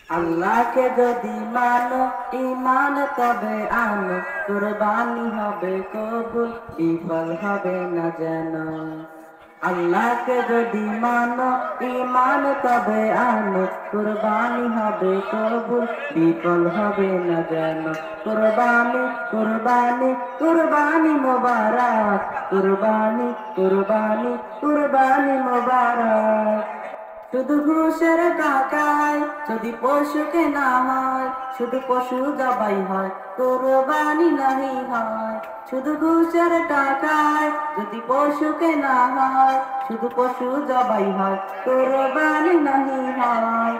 আল্লাহকে যদি মানো ঈমান তবে আনো, কুরবানি হবে কবুল, বিফল হবে না যেন। আল্লাহকে যদি মানো ঈমান তবে আনো, কুরবানি হবে কবুল, বিফল হবে না যেন। কুরবানি কুরবানি কুরবানি মোবারক, কুরবানি কুরবানি কুরবানি মোবারক। শুধু ঘুষের টাকায় যদি পশু কেনা হয়, শুধু পশু জবাই হয়, কুরবানি নাহি হয়। শুধু ঘুষের টাকায় যদি পশু কেনা হয়, শুধু পশু জবাই হয়, কুরবানি নাহি হয়।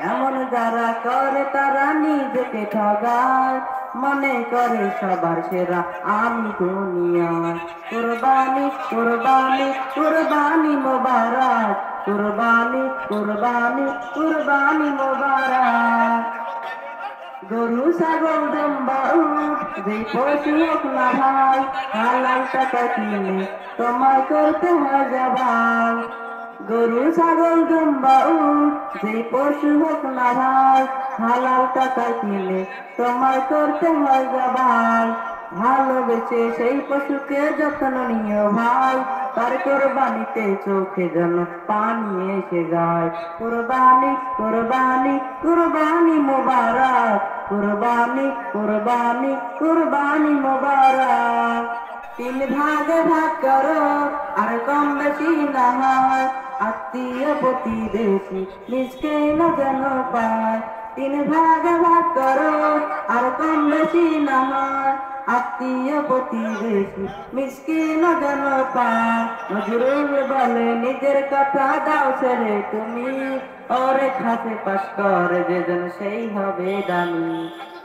এমন যারা করে তারা নিজেকে ঠগায়, মনে করে সবার সেরা আমি দুনিয়ায়। কুরবানি কুরবানি কুরবানি মোবারক, কুরবানি কুরবানি কুরবানি মোবারক। গরু ছাগল দুম্বা উট যেই পশু হোক না ভাই, হালাল টাকা কিনে তোমায় করতে হয় জবাই। গরু ছাগল দুম্বা উট যেই পশু হোক না ভাই, হালাল টাকা কিনে তোমায় করতে হয় জবাই। ভালোবেসে সেই পশুকে যত্ন নিও ভাই, তার কোরবানিতে চোখে যেন পানি এসে যায়। কুরবানি কুরবানি কুরবানি মোবারক, কুরবানি কুরবানি কুরবানি মোবারক। তিন ভাগে ভাগ করো আর কম বেশি না হয়, আত্মীয় প্রতিবেশী নিজকে না যেন পায়। তিন ভাগে ভাগ করো আর কম বেশি না হয়, আত্মীয় প্রতিবেশী মিসকিন যেন পায়। নজরুল বলে নিজের কথা দাও ছেড়ে তুমি, ওরে খাতে পাশ করে যেজন সেই হবে দামি।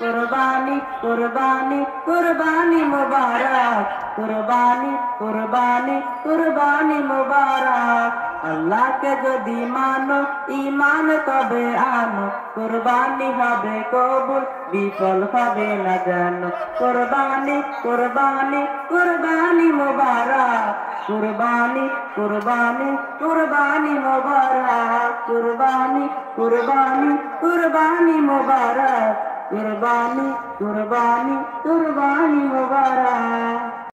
কুরবানি কুরবানি কুরবানি মোবারক, কুরবানি কুরবানি কুরবানি মোবারক। আল্লাহকে যদি মানো ঈমান তবে আনো, কুরবানি হবে কবুল, বিফল হবে না যেন। কুরবানি কুরবানি কুরবানি মোবারক, কুরবানি কুরবানি কুরবানি মোবারক। কুরবানি কুরবানি কুরবানি মোবারক, কুরবানি কুরবানি কুরবানি মোবারক।